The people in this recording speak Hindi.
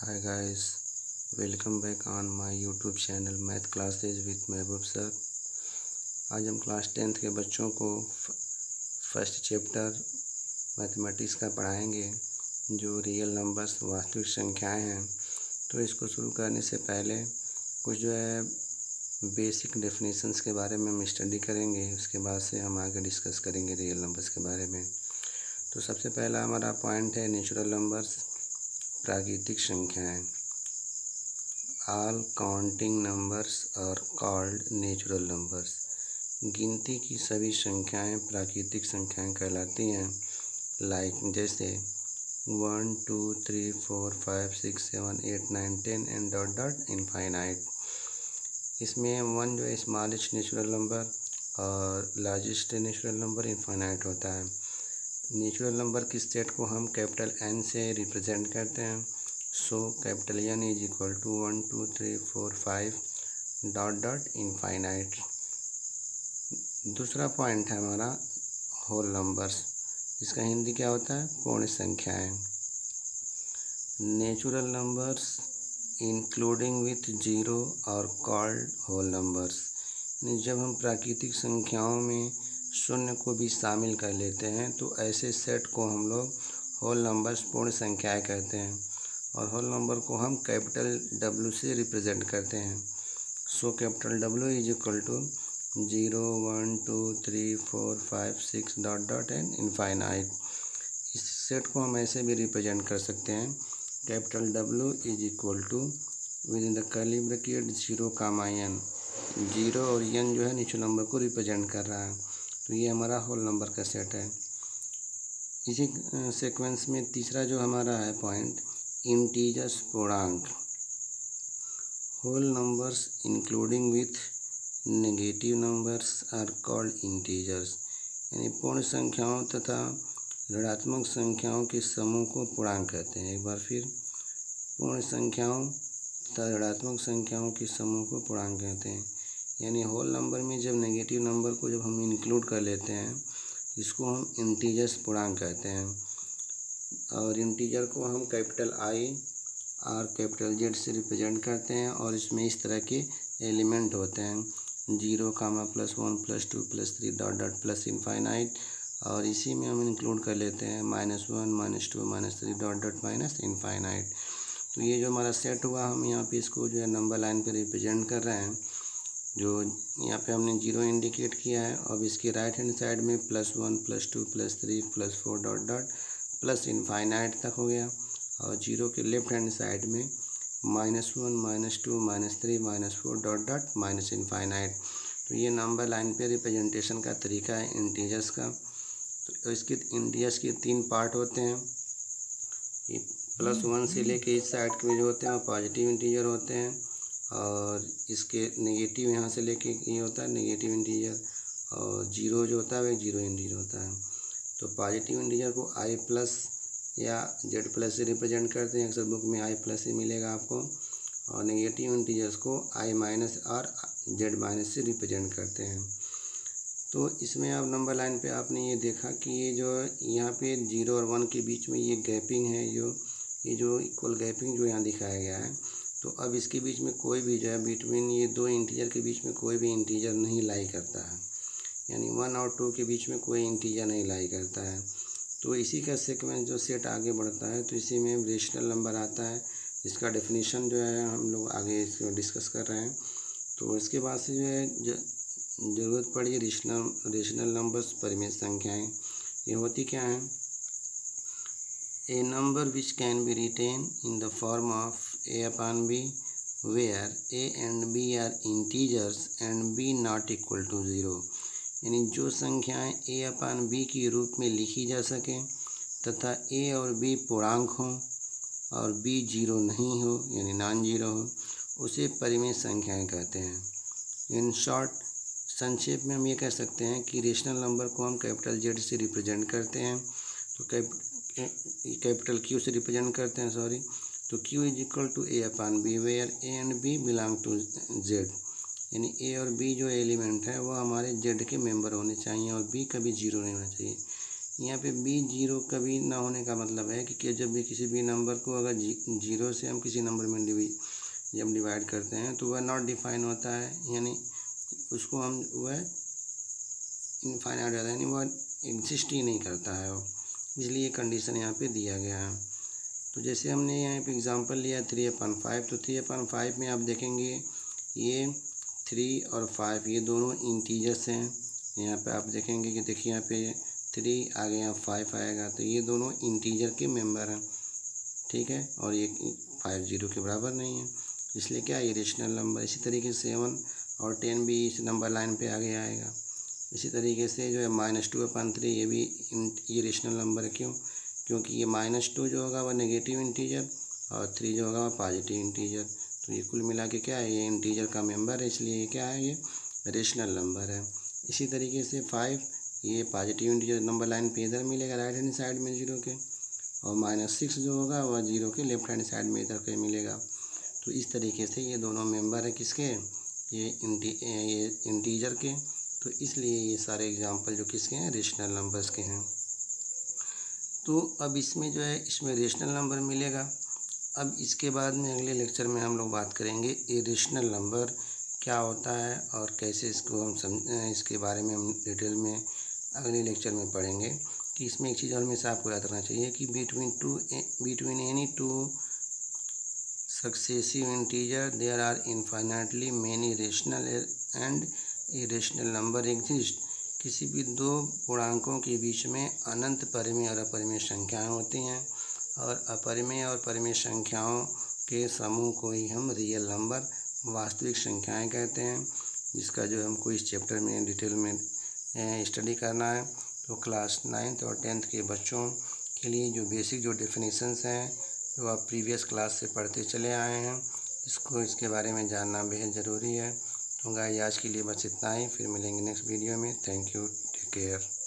Hi guys, welcome back on my YouTube channel Math Classes with Mehboob sir. आज हम क्लास 10th के बच्चों को फर्स्ट चैप्टर मैथमेटिक्स का पढ़ाएंगे, जो रियल नंबर्स वास्तविक संख्याएं हैं। तो इसको शुरू करने से पहले कुछ जो है बेसिक डेफिनेशंस के बारे में हम स्टडी करेंगे, उसके बाद से हम आगे डिस्कस करेंगे रियल नंबर्स के बारे में। तो सबसे पहला हमारा पॉइंट है नेचुरल नंबर्स, प्राकृतिक संख्याएं। All counting numbers are called natural numbers. गिनती की सभी संख्याएं प्राकृतिक संख्याएं कहलाती हैं। लाइक जैसे 1 2 3 4 5 6 7 8 9 10 एंड डॉट डॉट इनफाइनाइट। इसमें 1 जो है स्मॉलेस्ट नेचुरल नंबर और लार्जेस्ट नेचुरल नंबर इनफाइनाइट होता है। नेचुरल नंबर की सेट को हम कैपिटल N से रिप्रेजेंट करते हैं। So capital N is equal to 1 2 3 4 5 dot dot infinite. दूसरा पॉइंट है हमारा होल नंबर्स। इसका हिंदी क्या होता है? पूर्ण संख्याएं। Natural numbers including with zero और कॉल्ड होल नंबर्स। यानी जब हम प्राकृतिक संख्याओं में शून्य को भी शामिल कर लेते हैं तो ऐसे सेट को हम लोग होल नंबर्स पूर्ण संख्याएं कहते हैं, और होल नंबर को हम कैपिटल W से रिप्रेजेंट करते हैं। So capital W is equal to 0 1 2 3 4 5 6 dot dot and infinite. इस सेट को हम ऐसे भी रिप्रेजेंट कर सकते हैं। Capital W is equal to within the curly bracket 0 comma n। 0 और n जो है नेचुरल नंबर को रिप्रेजेंट कर रहा है, तो ये हमारा होल नंबर का सेट है। इसी सीक्वेंस में तीसरा जो हमारा है पॉइंट, इंटीजर्स पूर्णांक। Whole numbers including with negative numbers are called integers. यानी पूर्ण संख्याओं तथा ऋणात्मक संख्याओं के समूह को पूर्णांक कहते हैं। एक बार फिर, पूर्ण संख्याओं तथा ऋणात्मक संख्याओं के समूह को पूर्णांक कहते हैं। यानी होल नंबर में जब नेगेटिव नंबर को जब हम इंक्लूड कर लेते हैं, इसको हम इंटीजर्स पूर्णांक कहते हैं। और इंटीजर को हम कैपिटल I और कैपिटल Z से रिप्रेजेंट करते हैं, और इसमें इस तरह के एलिमेंट होते हैं 0 कामा +1 +2 +3 डॉट डॉट प्लस इनफाइनाइट। और इसी में हम इंक्लूड कर लेते हैं -1 -2 -3 डॉट डॉट माइनस इनफाइनाइट। तो ये जो हमारा सेट हुआ, हम यहाँ पे इसको जो है नंबर लाइन पे रिप्रेजेंट कर रहे हैं। जो यहाँ पे हमने 0 इंडिकेट किया है। अब इसके राइट हैंड साइड में +1 +2 +3 +4 डॉट डॉट प्लस इनफाइनाइट तक हो गया, और 0 के लेफ्ट हैंड साइड में -1 -2 -3 -4 डॉट डॉट माइनस इनफाइनाइट। तो ये नंबर लाइन पे रिप्रेजेंटेशन का तरीका है इंटीजर्स का। तो इसके इंटीजर्स के 3 पार्ट होते हैं। ये +1 से लेके इस साइड के जो होते हैं वो पॉजिटिव इंटीजर होते हैं, और इसके नेगेटिव यहाँ से लेके ये होता है नेगेटिव इंटीजर, और 0 जो होता है वो 0 इंटीजर होता है। तो पॉजिटिव इंटीजर को I+ या Z+ से रिप्रेजेंट करते हैं। अक्सर बुक में I+ ही मिलेगा आपको। और नेगेटिव इंटीजर्स को I- और Z- से रिप्रेजेंट करते हैं। तो इसमें अब नंबर लाइन पे आपने ये देखा कि ये जो यहाँ पे 0 और 1 के बीच में ये गैपिंग है, ये जो इक्वल गैपिंग जो यहाँ दिखाया गया है। तो अब इसके बीच में कोई भी जो है बिटवीन ये 2 इंटीजर के बीच में कोई भी इंटीजर नहीं लाई करता है। यानी 1 और 2 के बीच में कोई इंटीजर नहीं लाई करता है। तो इसी का सीक्वेंस जो सेट आगे बढ़ता है, तो इसी में रेशनल नंबर आता है, जिसका डेफिनेशन जो है हम लोग आगे इसको डिस्कस कर रहे हैं। तो इसके बाद से जो है ज़रूरत पड़ी रेशनल नंबर्स, परिमेय संख्याएं। ये होती क्या हैं? A number which can be written in the form of A/B where A and B are integers and B not equal to 0। यानी जो संख्याएं A/B के रूप में लिखी जा सकें तथा A और B पूर्णांक हों और B 0 नहीं हो, यानी नॉन जीरो हो, उसे परिमेय संख्याएं कहते हैं। इन शॉर्ट, संक्षेप में हम ये कह सकते हैं कि रेशनल नंबर को हम कैपिटल Z से रिप्रेजेंट करते हैं। तो कैपिटल Q से रिप्रेजेंट करते हैं, सॉरी। तो Q is equal to A/B where A and B belong to Z। यानी A और B जो एलिमेंट है वो हमारे Z के मेंबर होने चाहिए, और B कभी 0 नहीं होना चाहिए। यहाँ पे बी जीरो कभी ना होने का मतलब है कि जब भी किसी भी नंबर को अगर जीरो से हम किसी नंबर में जब डिवाइड करते हैं तो वह नॉट डिफाइन होता है, यानी उसको हम वह इनफाइनाइट हो जाता है, यानी वह एग्जिस्ट ही नहीं करता है वो, इसलिए कंडीशन यहाँ पे दिया गया है। तो जैसे हमने यहाँ पे एग्जांपल लिया 3/5, तो 3/5 में आप देखेंगे ये 3 और 5 ये दोनों इंटीजर्स हैं। यहाँ पे आप देखेंगे कि देखिए यहाँ पे 3 आ गया, 5 आएगा, तो ये दोनों इंटीजर के मेंबर हैं, ठीक है, और ये 5 0 के बराबर नहीं है, इसलिए क्या ये रेशनल नंबर। इसी तरीके से 7 और 10 भी इस नंबर लाइन पे आगे आएगा। इसी तरीके से जो है -2/3 ये भी ये रेशनल नंबर है, क्योंकि ये -2 जो होगा वह नेगेटिव इंटीजर और 3 जो होगा वह पॉजिटिव इंटीजर, तो ये कुल मिला के क्या है, ये इंटीजर का मेंबर है, इसलिए ये क्या है, ये रेशनल नंबर है। इसी तरीके से 5 ये पॉजिटिव इंटीजर नंबर लाइन पे इधर मिलेगा राइट हैंड साइड में 0 के, और -6 जो होगा वह 0 के लेफ्ट हैंड साइड में इधर पे मिलेगा। तो इस तरीके से ये दोनों मेंबर है किसके, ये इंटीजर के, तो इसलिए ये सारे एग्जांपल जो किसके हैं, रेशनल नंबर्स के हैं। तो अब इसमें जो है, इसमें रेशनल नंबर मिलेगा। अब इसके बाद में अगले लेक्चर में हम लोग बात करेंगे इरेशनल नंबर क्या होता है और कैसे इसको हम इसके बारे में हम डिटेल में अगले लेक्चर में पढ़ेंगे। कि इसमें एक चीज़ और हमेशा आपको याद रखना चाहिए कि between any two successive integer there are infinitely many rational and irrational number exist. किसी भी दो पूर्णांकों के बीच में अनंत परिमेय और अपरिमेय संख्याएं होती हैं, और अपरिमेय और परिमेय संख्याओं के समूह को ही हम रियल नंबर, वास्तविक संख्याएं कहते हैं, जिसका जो हमको इस चैप्टर में डिटेल में स्टडी करना है। तो क्लास 9th और 10th के बच्चों के लिए जो बेसिक जो डेफिनेशंस हैं जो आप प्रीवियस क्लास से पढ़ते चले आए हैं, इसके बारे में जानना बेहद ज़रूरी है। तो गाइस आज के लिए बस इतना ही, फिर मिलेंगे नेक्स्ट वीडियो में। Thank you, take care.